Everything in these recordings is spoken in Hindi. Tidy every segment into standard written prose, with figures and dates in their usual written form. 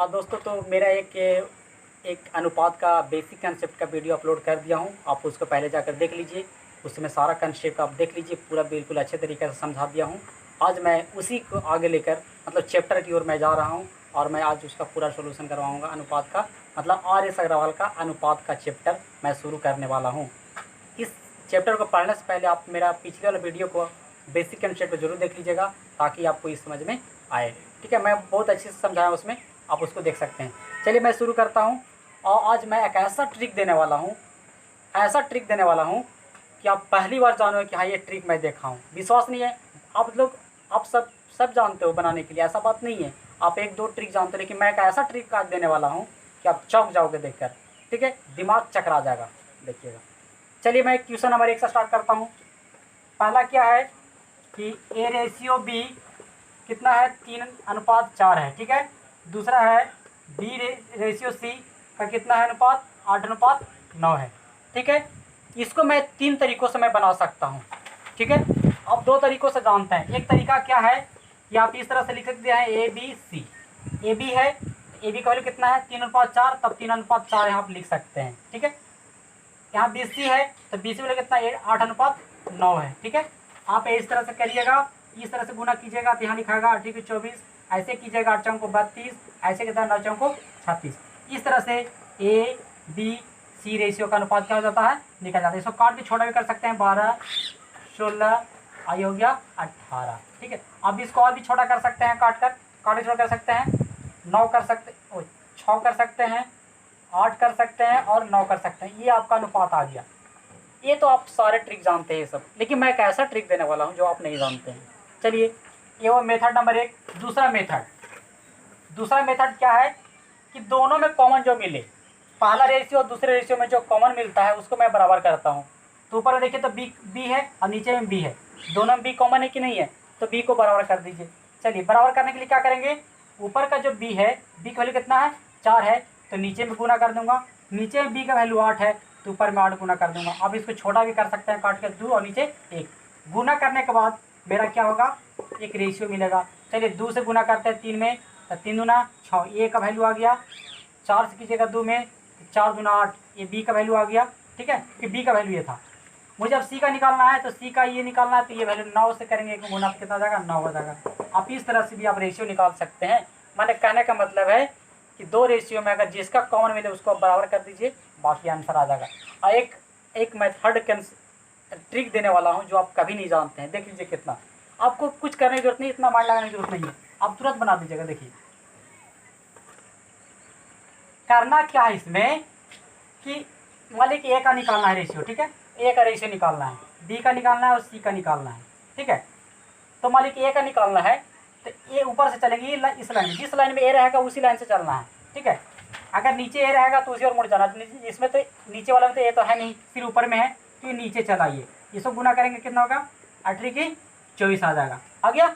दोस्तों, तो मेरा एक अनुपात का बेसिक कंसेप्ट का वीडियो अपलोड कर दिया हूँ। आप उसको पहले जाकर देख लीजिए। उसमें सारा कंसेप्ट आप देख लीजिए, पूरा बिल्कुल अच्छे तरीके से समझा दिया हूँ। आज मैं उसी को आगे लेकर मतलब चैप्टर की ओर मैं जा रहा हूँ और मैं आज उसका पूरा सॉल्यूशन करवाऊँगा। अनुपात का मतलब आर एस अग्रवाल का अनुपात का चैप्टर मैं शुरू करने वाला हूँ। इस चैप्टर को पढ़ने से पहले आप मेरा पिछले वाला वीडियो को बेसिक कंसेप्ट जरूर देख लीजिएगा, ताकि आपको इस समझ में आए। ठीक है, मैं बहुत अच्छे से समझाया उसमें, आप उसको देख सकते हैं। चलिए मैं शुरू करता हूँ। और आज मैं एक ऐसा ट्रिक देने वाला हूँ, ऐसा ट्रिक देने वाला हूँ कि आप पहली बार जानोगे कि हाँ ये ट्रिक मैं देखा हूँ। विश्वास नहीं है आप लोग, आप सब जानते हो बनाने के लिए, ऐसा बात नहीं है। आप एक दो ट्रिक जानते हो, लेकिन मैं एक ऐसा ट्रिक आज देने वाला हूँ कि आप चौंक जाओगे देखकर। ठीक है, दिमाग चकरा जाएगा, देखिएगा। चलिए मैं क्वेश्चन नंबर 1 से स्टार्ट करता हूँ। पहला क्या है कि ए रेशियो बी कितना है, 3:4 है। ठीक है। दूसरा है बी रेशियो सी का कितना है अनुपात, 8:9 है। ठीक है, इसको मैं 3 तरीकों से मैं बना सकता हूँ। ठीक है, अब 2 तरीकों से जानते हैं। एक तरीका क्या है कि आप इस तरह से लिख सकते हैं A B C. A B है, ए बी का वैल्यू कितना है 3:4, तब 3:4 यहाँ आप लिख सकते हैं। ठीक है, यहाँ बी सी है तो बी सी वैल्यू कितना है 8:9 है। ठीक है, आप इस तरह से करिएगा, इस तरह से गुना कीजिएगा तो यहाँ लिखाएगा 8 × 24, ऐसे कीजिएगा 8 चौको 32, ऐसे कितना 9 चौको 36। इस तरह से ए बी सी रेशियो का अनुपात क्या हो जाता है, निकल जाता है। इसको काट के छोटा भी कर सकते हैं, 12 16 आई हो गया 18। ठीक है, अब इसको और भी छोटा कर सकते हैं, काट के छोटा कर सकते हैं, 9 कर सकते, 6 कर सकते हैं, 8 कर सकते हैं और 9 कर सकते हैं। ये आपका अनुपात आ गया। ये तो आप सारे ट्रिक जानते हैं सब, लेकिन मैं एक ऐसा ट्रिक देने वाला हूँ जो आप नहीं जानते हैं। चलिए, ये वो मेथड नंबर 1। दूसरा मेथड क्या है कि दोनों में कॉमन जो मिले, पहला रेशियो और दूसरे रेशियो में जो कॉमन मिलता है उसको मैं बराबर करता हूँ। तो ऊपर में देखिए तो बी है और नीचे में बी है, दोनों में बी कॉमन है कि नहीं है, तो बी को बराबर कर दीजिए। चलिए, बराबर करने के लिए क्या करेंगे, ऊपर का जो बी है, बी का वैल्यू कितना है 4 है, तो नीचे में गुना कर दूंगा। नीचे में बी का वैल्यू 8 है तो ऊपर में 8 गुना कर दूंगा। अब इसको छोटा भी कर सकते हैं, काट के 2 और नीचे 1। गुना करने के बाद मेरा क्या होगा, एक रेशियो मिलेगा। चलिए 2 से गुना करते हैं 3 में, तो 3 दूना 6, ए का वैल्यू आ गया। 4 से कीजिएगा 2 में, 4 दूना 8, ये बी का वैल्यू आ गया। ठीक है, कि बी का वैल्यू ये था। मुझे अब सी का निकालना है, तो सी का ये निकालना है, तो ये वैल्यू 9 से करेंगे, एक गुना कितना हो जाएगा 9 हो जाएगा। आप इस तरह से भी आप रेशियो निकाल सकते हैं। मैंने कहने का मतलब है कि 2 रेशियो में अगर जिसका कॉमन मिले उसको बराबर कर दीजिए, बाकी आंसर आ जाएगा। और एक मैं थर्ड ट्रिक देने वाला हूँ जो आप कभी नहीं जानते हैं, देख लीजिए कितना। आपको कुछ करने की जरूरत नहीं, इतना माइंड लगाने की जरूरत नहीं है, आप तुरंत बना दीजिएगा। देखिए करना क्या है इसमें कि मान लीजिए ए का निकालना है रेशियो। ठीक है, ए का रेशियो निकालना है, बी का निकालना है और सी का निकालना है। ठीक है, तो मान लीजिए ए का निकालना है, तो ए ऊपर से चलेंगे इस लाइन में, जिस लाइन में ए रहेगा उसी लाइन से चलना है। ठीक है, अगर नीचे ए रहेगा तो उसी और मुड़ जाना। इसमें तो नीचे वाला में तो ए तो है नहीं, फिर ऊपर में है तो ये नीचे चलाइए। इसको गुना करेंगे कितना होगा, 8 × 24 आ जाएगा। आ गया।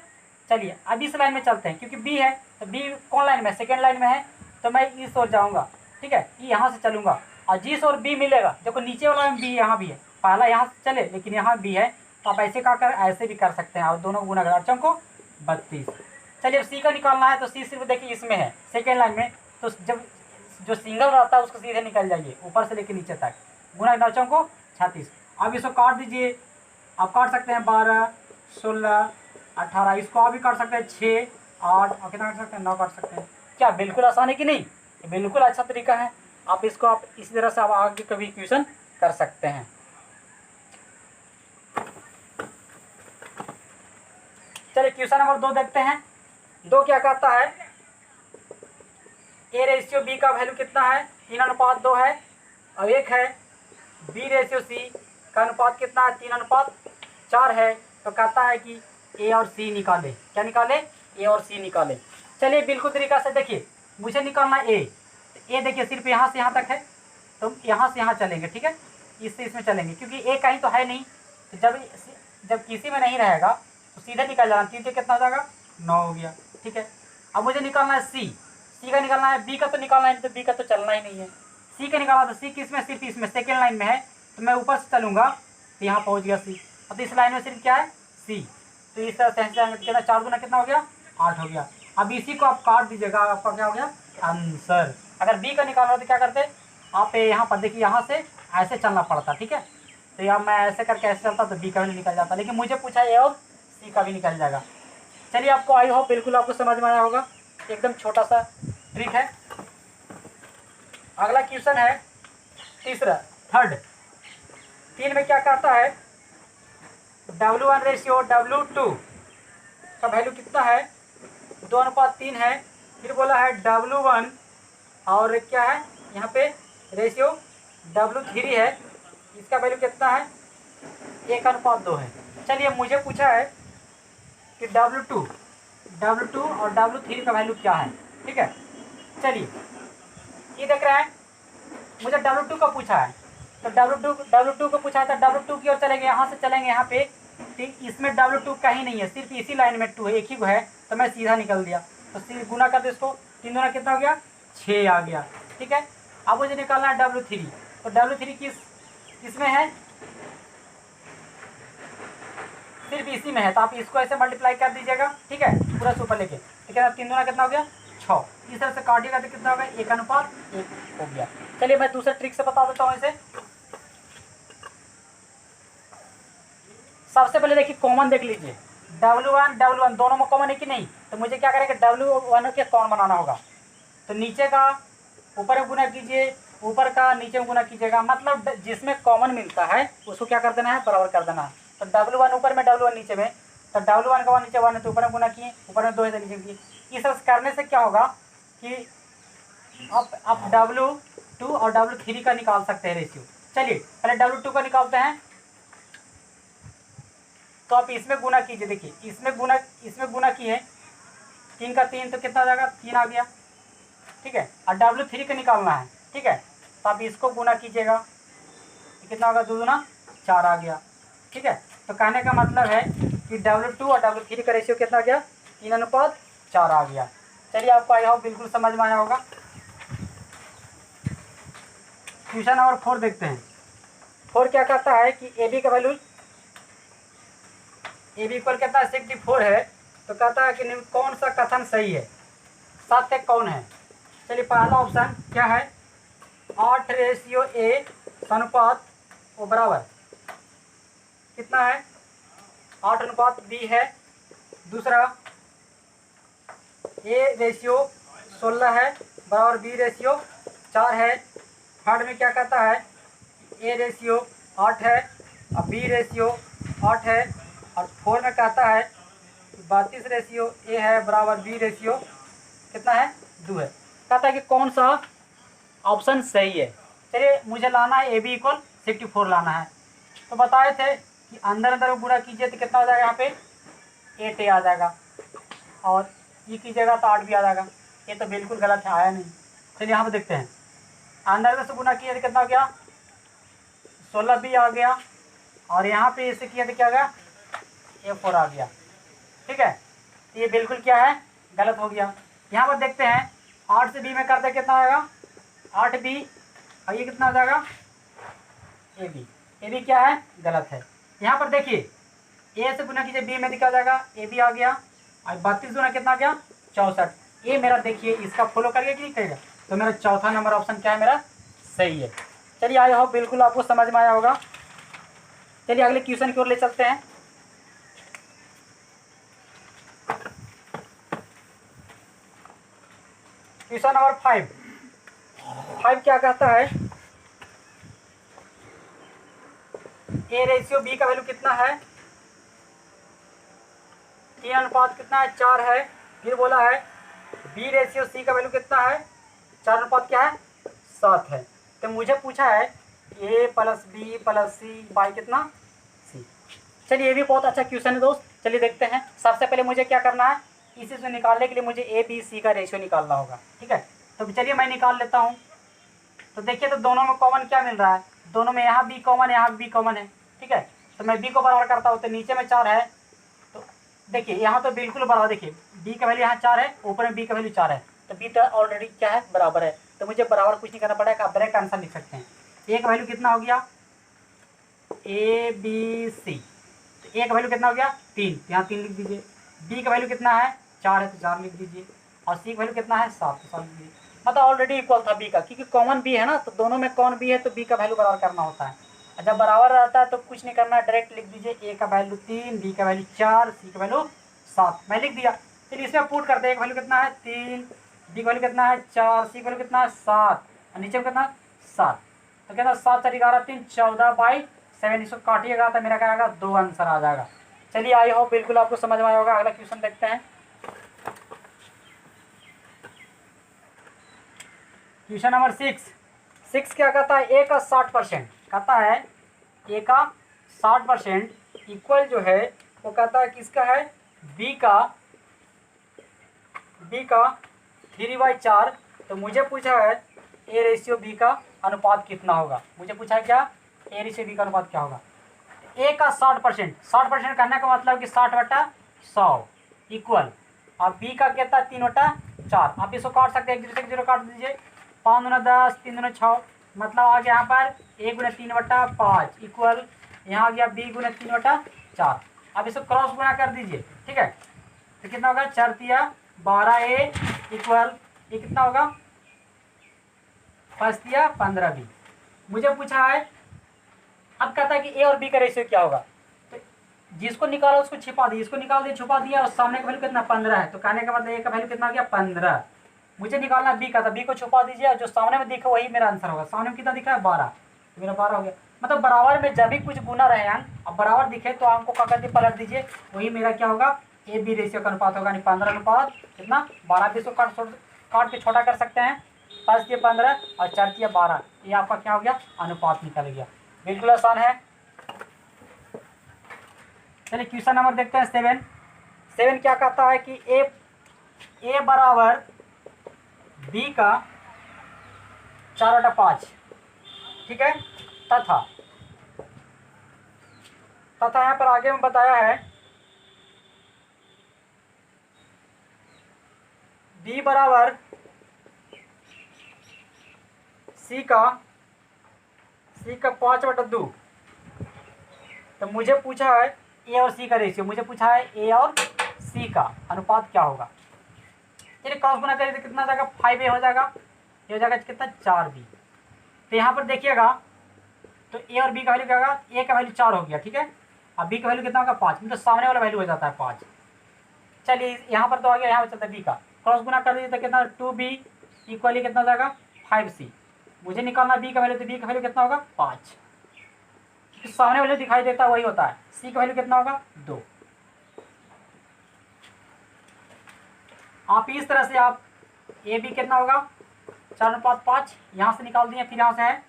चलिए अब इस लाइन में चलते हैं, क्योंकि बी है तो बी कौन लाइन में, सेकेंड लाइन में है, तो मैं इस ओर जाऊँगा। ठीक है, यहाँ से चलूँगा और जिस ओर बी मिलेगा, देखो नीचे वाला में बी यहाँ भी है, पहला यहाँ से चले लेकिन यहाँ बी है, तो आप ऐसे ऐसे भी कर सकते हैं और दोनों गुना कर 8 को 32। चलिए अब सी का निकालना है, तो सी सिर्फ देखिए इसमें है सेकेंड लाइन में, तो जब जो सिंगल रहता है उसको सीधे निकल जाइए ऊपर से लेकर नीचे तक, गुना 9 को 36। अब इसको काट दीजिए, आप काट सकते हैं 12 16 18, इसको आप भी काट सकते हैं 6 8 और कितना काट सकते हैं 9 काट सकते हैं। क्या बिल्कुल आसान है कि नहीं, ये बिल्कुल अच्छा तरीका है। आप इसको आप इसी तरह से आप आगे कभी क्वेश्चन कर सकते हैं। चलिए क्वेश्चन नंबर 2 देखते हैं। 2 क्या कहता है, ए रेशियो बी का वैल्यू कितना है 3:2 है, और एक है बी रेशियो सी का अनुपात कितना है 3:4 है। तो कहता है कि ए और सी निकाले। क्या निकाले, ए और सी निकाले। चलिए बिल्कुल तरीका से देखिए, मुझे निकालना ए, ए देखिए सिर्फ यहाँ से यहाँ तक है, तो यहाँ से यहाँ चलेंगे। ठीक है, इससे इसमें चलेंगे, क्योंकि ए कहीं तो है नहीं, तो जब किसी में नहीं रहेगा तो सीधे निकल जाना। 3 से कितना हो जाएगा 9 हो गया। ठीक है, अब मुझे निकालना है सी का निकालना है, बी का तो निकालना है, तो बी का तो चलना ही नहीं है। सी का निकालना, तो सी किसमें, सिर्फ इसमें सेकेंड लाइन में है, तो मैं ऊपर से चलूँगा तो यहाँ पहुँच गया सी। अब इस लाइन में सिर्फ क्या है सी, तो इस तरह से कितना 4 गुना कितना हो गया 8 हो गया। अब इसी को आप काट दीजिएगा, आपका क्या हो गया आंसर। अगर बी का निकालना हो तो क्या करते, आप यहाँ पर देखिए, यहाँ से ऐसे चलना पड़ता, ठीक है। तो यहाँ मैं ऐसे करके ऐसे चलता तो बी का भी निकल जाता, लेकिन मुझे पूछा ए और सी का भी निकल जाएगा। चलिए, आपको आई होप बिल्कुल आपको समझ में आया होगा, एकदम छोटा सा ट्रिक है। अगला क्वेश्चन है तीसरा, थर्ड। 3 में क्या कहता है, W1 रेशियो W2 का वैल्यू कितना है, 2:3 है। फिर बोला है W1 और क्या है यहाँ पे रेशियो W3 है, इसका वैल्यू कितना है, 1:2 है। चलिए, मुझे पूछा है कि W2 और W3 का वैल्यू क्या है, ठीक है। चलिए, ये देख रहे हैं, मुझे W2 का पूछा है, तो W2 को पूछा है, तो W2 की ओर चलेंगे, यहाँ से चलेंगे यहाँ पे, ठीक। इसमें W2 कहीं नहीं है, सिर्फ इसी लाइन में 2 है, एक ही है, तो मैं सीधा निकल दिया। तो गुना कर दो इसको, 3 दूना कितना हो गया, 6 आ गया, ठीक है। अब मुझे निकालना है W3, तो W3 किसमें है, सिर्फ इसी में है, तो आप इसको ऐसे मल्टीप्लाई कर दीजिएगा, ठीक है, पूरा सुपर लेके। ठीक है, 3 दूना कितना हो गया, 6। इस तरह से काटिएगा तो कितना होगा, 1:1 हो गया। चलिए, मैं दूसरा ट्रिक से बता देता हूँ इसे। सबसे पहले देखिए, कॉमन देख लीजिए, W1 दोनों में कॉमन है कि नहीं, तो मुझे क्या करेंगे, W1 के कॉमन बनाना होगा। तो नीचे का ऊपर में गुना कीजिए, ऊपर का नीचे में गुना कीजिएगा, मतलब जिसमें कॉमन मिलता है उसको क्या कर देना है, बराबर कर देना है। तो W1 ऊपर में, W1 नीचे में, तो W1 का 1 नीचे 1 है, तो ऊपर में गुना किए, ऊपर में 2 है तो नीचे किए। इस तरह करने से क्या होगा कि आप W2 और W3 का निकाल सकते हैं रेशियो। चलिए, पहले W2 का निकालते हैं, तो आप इसमें गुना कीजिए। देखिए, इसमें गुना किए, 3 का 3 तो कितना हो जाएगा, 3 आ गया, ठीक है। और W3 का निकालना है, ठीक है, तो आप इसको गुना कीजिएगा, कितना होगा, 2 दूना 4 आ गया, ठीक है। तो कहने का मतलब है कि W2 और W3 का रेशियो कितना आ गया, 3:4 आ गया। चलिए, आपको आई होप बिल्कुल समझ में आया होगा। क्वेश्चन नंबर 4 देखते हैं। 4 क्या कहता है कि AB का वैल्यू, AB इक्वल कितना है, 64 है। तो कहता है कि कौन सा कथन सही है, सत्य कौन है। चलिए, पहला ऑप्शन क्या है, 8:A अनुपात वो बराबर कितना है, 8:B है। दूसरा, A/16 है बराबर B/4 है। थर्ड में क्या कहता है, A/8 है और B/8 है। और 4 में कहता है 32/A है बराबर B/ कितना है, 2 है। कहता है कि कौन सा ऑप्शन सही है। चलिए, मुझे लाना है AB इक्वल 64 लाना है। तो बताए थे कि अंदर अंदर गुणा कीजिए तो कितना हो जाएगा, यहाँ पे 8A आ जाएगा, और ये कीजिएगा तो 8 भी आ जाएगा। ये तो बिल्कुल गलत है, आया नहीं। चलिए, यहाँ पे देखते हैं, अंदर से गुणा किया तो कितना हो गया, 16B आ गया, और यहाँ पे इसे किया तो क्या हो गया, A4 आ गया, ठीक है। तो ये बिल्कुल क्या है, गलत हो गया। यहाँ पर देखते हैं, 8 से B में करते कितना आएगा, 8B, और ये कितना हो जाएगा, AB क्या है, गलत है। यहाँ पर देखिए, A से गुना कीजिए B में क्या हो जाएगा, AB आ गया, और 32 गुना कितना आ गया, 64। ये मेरा देखिए, इसका फॉलो करिए कि नहीं करेगा, तो मेरा चौथा नंबर ऑप्शन क्या है, मेरा सही है। चलिए, आई होप बिल्कुल आपको समझ में आया होगा। चलिए, अगले क्वेश्चन की ओर ले चलते हैं। क्वेश्चन नंबर 5 क्या कहता है, A/B का वैल्यू कितना है, 3 कितना है, 4 है। फिर बोला है B/C का वैल्यू कितना है, 4 क्या है, 7 है। तो मुझे पूछा है A + B + C बाई कितना, C। चलिए, ये भी बहुत अच्छा क्वेश्चन है दोस्त। चलिए देखते हैं। सबसे पहले मुझे क्या करना है, इसी से निकालने के लिए मुझे A B C का रेशियो निकालना होगा, ठीक है। तो चलिए, मैं निकाल लेता हूँ। तो देखिए, तो दोनों में कॉमन क्या मिल रहा है, दोनों में यहाँ B कॉमन है, यहाँ B कॉमन है, ठीक है। तो मैं B को बराबर करता हूँ, तो नीचे में 4 है, तो देखिए यहाँ तो बिल्कुल बराबर। देखिए, B का वैल्यू यहाँ 4 है, ऊपर में B का वैल्यू 4 है, तो B तो ऑलरेडी क्या है, बराबर है। तो मुझे बराबर कुछ नहीं करना पड़ेगा, आप डायरेक्ट आंसर लिख सकते हैं। A का वैल्यू कितना हो गया, ABC, तो A का वैल्यू कितना हो गया, 3, यहाँ 3 लिख दीजिए। B का वैल्यू कितना है, 4 है, तो 4 लिख दीजिए। और C का वैल्यू कितना है, 7, तो 7 लिख दीजिए। मतलब ऑलरेडी इक्वल था बी का, क्योंकि कॉमन बी है ना, तो दोनों में कौन बी है तो बी का वैल्यू बराबर करना होता है। और जब बराबर रहता है तो कुछ नहीं करना, डायरेक्ट लिख दीजिए ए का वैल्यू 3, बी का वैल्यू 4, सी का वैल्यू 7। मैं लिख दिया। चलिए इसमें पुट करते हैं, एक वैल्यू कितना है 3, बी का वैल्यू कितना है 4, सी का वैल्यू कितना है 7, और नीचे में कितना 7। तो कहना 7 4 11 3 14/7, इसको काटिएगा तो मेरा क्या आएगा 2 आंसर आ जाएगा। चलिए आई होप बिल्कुल आपको समझ में आया होगा। अगला क्वेश्चन देखते हैं। क्वेश्चन नंबर 6 क्या कहता है, ए का 60% कहता है, ए का 60% इक्वल जो है वो कहता है किसका है, बी का 3/4। तो मुझे पूछा है ए रेशियो बी का अनुपात कितना होगा। मुझे पूछा है क्या, ए रेशियो बी का अनुपात क्या होगा। ए का 60% करने का मतलब कि 60/100 इक्वल, और बी का कहता है 3/4। आप इसको काट सकते हैं, 1 0 से 0 काट दीजिए, 5 दूना 10, 3 दूना 6, मतलब आ गया यहाँ पर a गुना 3/5 इक्वल, यहाँ आ गया b गुना 3/4। अब इसको क्रॉस गुना कर दीजिए, ठीक है। तो कितना होगा 4 तिया 12a इक्वल, ये कितना होगा 5 तिया 15b। मुझे पूछा है, अब कहता है कि ए और बी का रेशियो क्या होगा। तो जिसको निकाला उसको छिपा दिया, इसको निकाल दिया छुपा दिया, और सामने का वैल्यू कितना 15 है, तो कहने का मतलब ए का वैल्यू कितना हो गया 15। मुझे निकालना बी का था, बी को छुपा दीजिए, और जो सामने में दिखा वही मेरा आंसर होगा। सामने में कितना दिखा है 12, तो मेरा 12 हो गया। मतलब बराबर में जब भी कुछ गुना रहे अंक, अब बराबर दिखे तो अंक को क्या कर दिए पलट दीजिए, वही मेरा क्या होगा ए बी रेशियो का अनुपात होगा। 15 अनुपात कितना 12, 20 को काट के छोटा कर सकते हैं, 5 दिए 15 और 4 दिए 12, ये आपका क्या हो गया अनुपात निकल गया। बिल्कुल आसान है। चलिए क्वेश्चन नंबर देखते हैं 7 क्या कहता है कि ए बराबर बी का 4/5, ठीक है। तथा यहाँ पर आगे में बताया है बी बराबर सी का 5/2। तो मुझे पूछा है ए और सी का रेशियो, मुझे पूछा है ए और सी का अनुपात क्या होगा। चलिए क्रॉस गुना करिए तो कितना हो जाएगा 5a हो जाएगा, ये हो जाएगा कितना 4b। तो यहाँ पर देखिएगा तो ए और बी का वैल्यू क्या होगा, ए का वैल्यू 4 हो गया, ठीक है, अब बी का वैल्यू कितना होगा 5, मतलब सामने वाला वैल्यू हो जाता है 5। चलिए यहाँ पर तो आ गया, यहाँ पर चलता है बी का, क्रॉस गुना कर दीजिए तो कितना 2b इक्वली कितना हो जाएगा 5c। मुझे निकालना बी का वैल्यू, तो बी का वैल्यू कितना होगा 5, तो सामने वाले दिखाई देता है वही होता है। सी का वैल्यू कितना होगा 2। आप इस तरह से आप ए बी कितना होगा 4/5, यहाँ से निकाल दिए, फिर यहाँ से है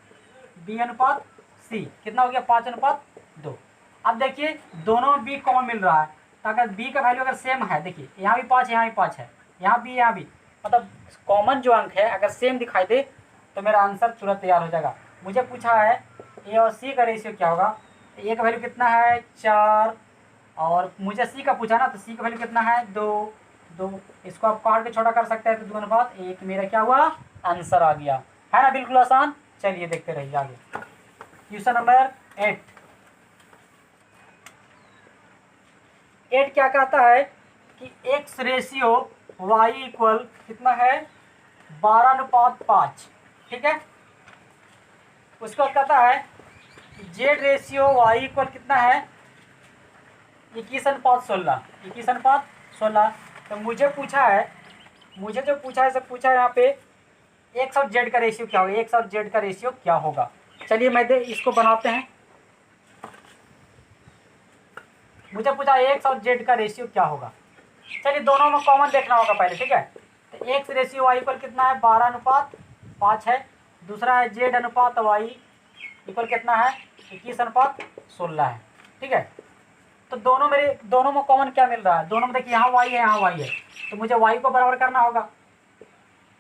बी अनुपात सी कितना हो गया 5/2। अब देखिए दोनों में बी कॉमन मिल रहा है, तो अगर बी का वैल्यू अगर सेम है, देखिए यहाँ भी 5 यहाँ भी 5 है, यहाँ भी, मतलब कॉमन जो अंक है अगर सेम दिखाई दे तो मेरा आंसर तुरंत तैयार हो जाएगा। मुझे पूछा है ए और सी का रेशियो क्या होगा, ए का वैल्यू कितना है 4, और मुझे सी का पूछा ना, तो सी का वैल्यू कितना है 2। इसको आप काट के छोटा कर सकते हैं, तो 2/1 मेरा क्या हुआ आंसर आ गया, है ना, बिल्कुल आसान। चलिए देखते रहिए आगे। क्वेश्चन नंबर 8 क्या कहता है कि एक्स रेशियो वाई इक्वल कितना है 12/5, ठीक है। उसके बाद कहता है जेड रेशियो वाई इक्वल कितना है 21/16, 21/16। तो मुझे पूछा है, मुझे जो पूछा है सब पूछा है यहाँ पे एक्स और जेड का रेशियो क्या होगा, एक्स और जेड का रेशियो क्या होगा। चलिए मैं इसको बनाते हैं। मुझे पूछा एक्स और जेड का रेशियो क्या होगा। चलिए दोनों में कॉमन देखना होगा पहले, ठीक है। तो एक्स रेशियो वाई इक्वल कितना है 12/5 है, दूसरा है जेड अनुपात वाई इक्वल कितना है 21/16 है, ठीक है। तो दोनों में कॉमन क्या मिल रहा है, दोनों में देखिए यहाँ वाई है यहाँ वाई है, तो मुझे वाई को बराबर करना होगा।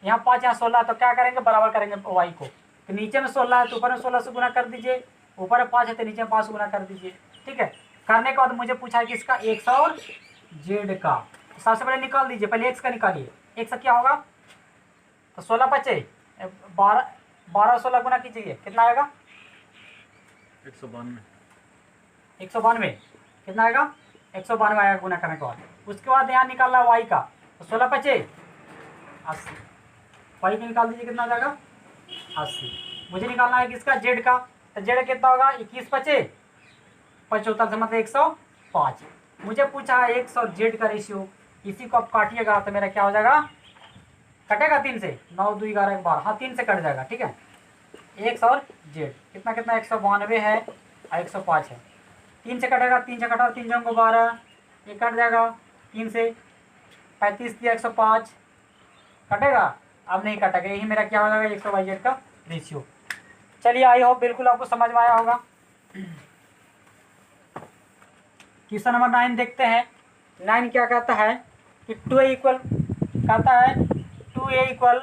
यहाँ 5 यहाँ 16, तो क्या करेंगे बराबर करेंगे वाई को, तो नीचे में 16 है तो ऊपर में 16 से गुना कर दीजिए, ऊपर में 5 है तो नीचे में 5 से गुना कर दीजिए, ठीक है। करने के बाद मुझे पूछा है कि इसका एक्स और जेड का, तो सबसे पहले निकाल दीजिए, पहले एक्स का निकालिए। एक्स का क्या होगा, तो 16 बचे 12 16 गुना कीजिए, कितना आएगा 192 कितना आएगा 192 आएगा गुना करने के बाद। उसके बाद यहाँ निकालना वाई का, तो 16 बचे 80, फाइव में निकाल दीजिए, कितना आ जाएगा 80। मुझे निकालना है किसका, जेड का। तो जेड कितना होगा 21 पचे 75 से मतलब 105। मुझे पूछा है 100 जेड का रेशियो, इसी को आप काटिएगा तो मेरा क्या हो जाएगा, कटेगा 3 से, 9 2 11 12, हाँ 3 से कट जाएगा, ठीक है। 100 और जेड कितना कितना 192 है और 105 है। 3 से कटेगा, 3 से कटा 3 जंग 12, ये कट जाएगा 3 से, 35 दिया 105 कटेगा, अब नहीं कटेगा, यही मेरा क्या हो जाएगा 100 जेड का रेशियो। चलिए आई होप बिल्कुल आपको समझ में आया होगा। क्वेश्चन नंबर 9 देखते हैं। 9 क्या कहता है कि 2a इक्वल, कहता है 2a इक्वल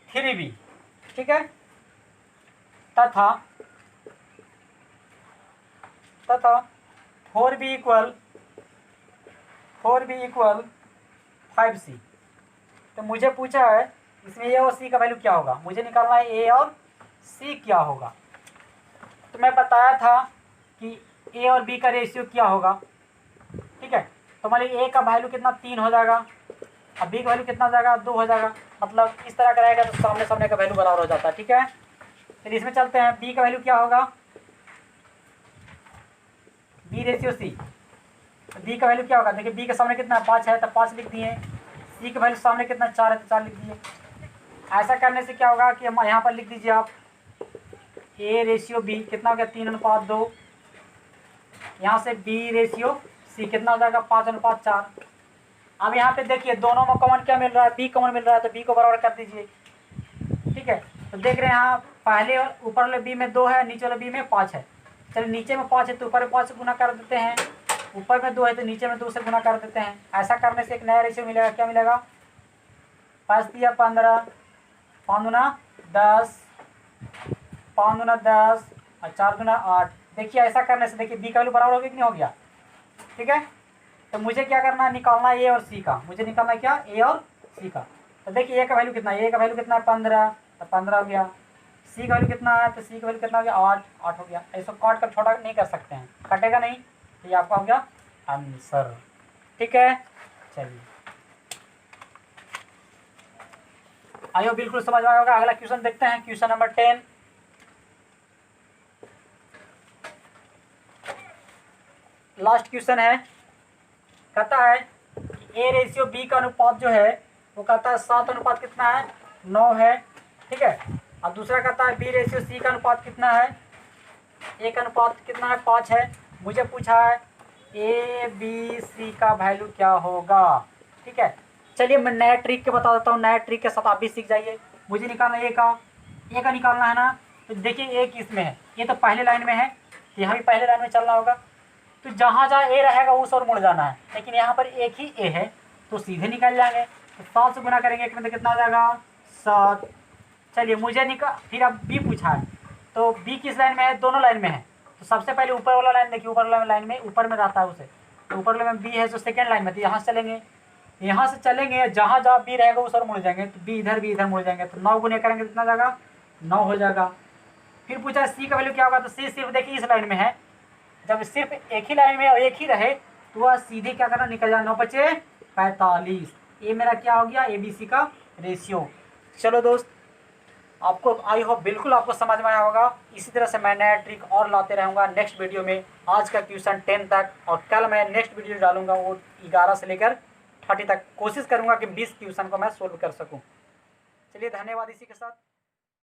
3b, ठीक है, तथा 4b इक्वल 5c। तो मुझे पूछा है इसमें ए और सी का वैल्यू क्या होगा, मुझे निकालना है ए और सी क्या होगा। तो मैं बताया था कि ए और बी का रेशियो क्या होगा, ठीक है। तो मान लीजिए ए का वैल्यू कितना 3 हो जाएगा और बी का वैल्यू कितना हो जाएगा 2 हो जाएगा, मतलब इस तरह का रहेगा तो सामने सामने का वैल्यू बराबर हो जाता है, ठीक है। फिर इसमें चलते हैं, बी का वैल्यू क्या होगा, बी रेशियो सी। बी का वैल्यू क्या होगा, देखिए बी के सामने कितना 5 है तो 5 लिख दिए, सी का वैल्यू सामने कितना 4 है तो 4 लिख दिए। ऐसा करने से क्या होगा कि हम यहाँ पर लिख दीजिए आप ए रेशियो बी कितना हो गया 3:2, यहाँ से बी रेशियो सी कितना हो जाएगा 5:4। अब यहाँ पे देखिए दोनों में कॉमन क्या मिल रहा है, बी कॉमन मिल रहा है, तो बी को बराबर कर दीजिए, ठीक है। तो देख रहे हैं यहाँ पहले और ऊपर वाले बी में 2 है, नीचे वाले बी में 5 है। चलिए नीचे में 5 है तो ऊपर में 5 से गुना कर देते हैं, ऊपर में 2 है तो नीचे में 2 से गुना कर देते हैं। ऐसा करने से एक नया रेशियो मिलेगा, क्या मिलेगा 5 दिया 15, 5 दूना 10, 5 दूना 10 और 4 दूना 8। देखिए ऐसा करने से देखिए बी का वैल्यू बराबर हो गया कि नहीं हो गया, ठीक है। तो मुझे क्या करना है, निकालना है ए और सी का, मुझे निकालना है क्या ए और सी का। तो देखिए ए का वैल्यू कितना है, ए का वैल्यू कितना है 15, तो 15 हो गया। सी का वैल्यू कितना है, तो सी का वैल्यू कितना हो गया 8 हो गया। ऐसा काट कर छोटा नहीं कर सकते हैं, कटेगा नहीं, तो ये आपका हो गया आंसर, ठीक है। चलिए आइए बिल्कुल समझ में आया होगा। अगला क्वेश्चन देखते हैं, क्वेश्चन नंबर 10। लास्ट क्वेश्चन है, कहता है ए रेशियो बी का अनुपात जो है वो कहता है 7 अनुपात कितना है 9 है, ठीक है। और दूसरा कहता है बी रेशियो सी का अनुपात कितना है, ए का अनुपात कितना है 5 है। मुझे पूछा है ए बी सी का वैल्यू क्या होगा, ठीक है। चलिए मैं नया ट्रिक के बता देता हूँ, नया ट्रिक के साथ आप भी सीख जाइए। मुझे निकालना ए का निकालना है ना। तो देखिए ए किस में है, ये तो पहले लाइन में है, यहाँ भी पहले लाइन में चलना होगा। तो जहाँ जहाँ ए रहेगा उस और मुड़ जाना है, लेकिन यहाँ पर एक ही ए है तो सीधे निकल जाएंगे। तो 7 से गुना करेंगे, एक में तो कितना आ जाएगा 7। चलिए मुझे फिर अब बी पूछा है, तो बी किस लाइन में है, दोनों लाइन में है। तो सबसे पहले ऊपर वाला लाइन देखिए, ऊपर वाला लाइन में ऊपर में रहता है उसे, तो ऊपर वाले में बी है जो सेकेंड लाइन में, तो यहाँ से चलेंगे, यहाँ से चलेंगे जहाँ जहाँ बी रहेगा उस और मुड़ जाएंगे। तो बी इधर मुड़ जाएंगे, तो 9 गुने करेंगे कितना जाएगा 9 हो जाएगा। फिर पूछा सी का वैल्यू क्या होगा, तो सी सिर्फ देखिए इस लाइन में है, जब सिर्फ एक ही लाइन में और एक ही रहे तो वह सीधे क्या करना निकल जाए, 9 बचे 45। ये मेरा क्या हो गया ए बी सी का रेशियो। चलो दोस्त आपको आई होप बिल्कुल आपको समझ में आया होगा। इसी तरह से मैं नया ट्रिक और लाते रहूँगा नेक्स्ट वीडियो में। आज का क्वेश्चन 10 तक, और कल मैं नेक्स्ट वीडियो डालूंगा वो 11 से लेकर 30 तक। कोशिश करूँगा कि 20 क्वेश्चन को मैं सोल्व कर सकूँ। चलिए धन्यवाद इसी के साथ।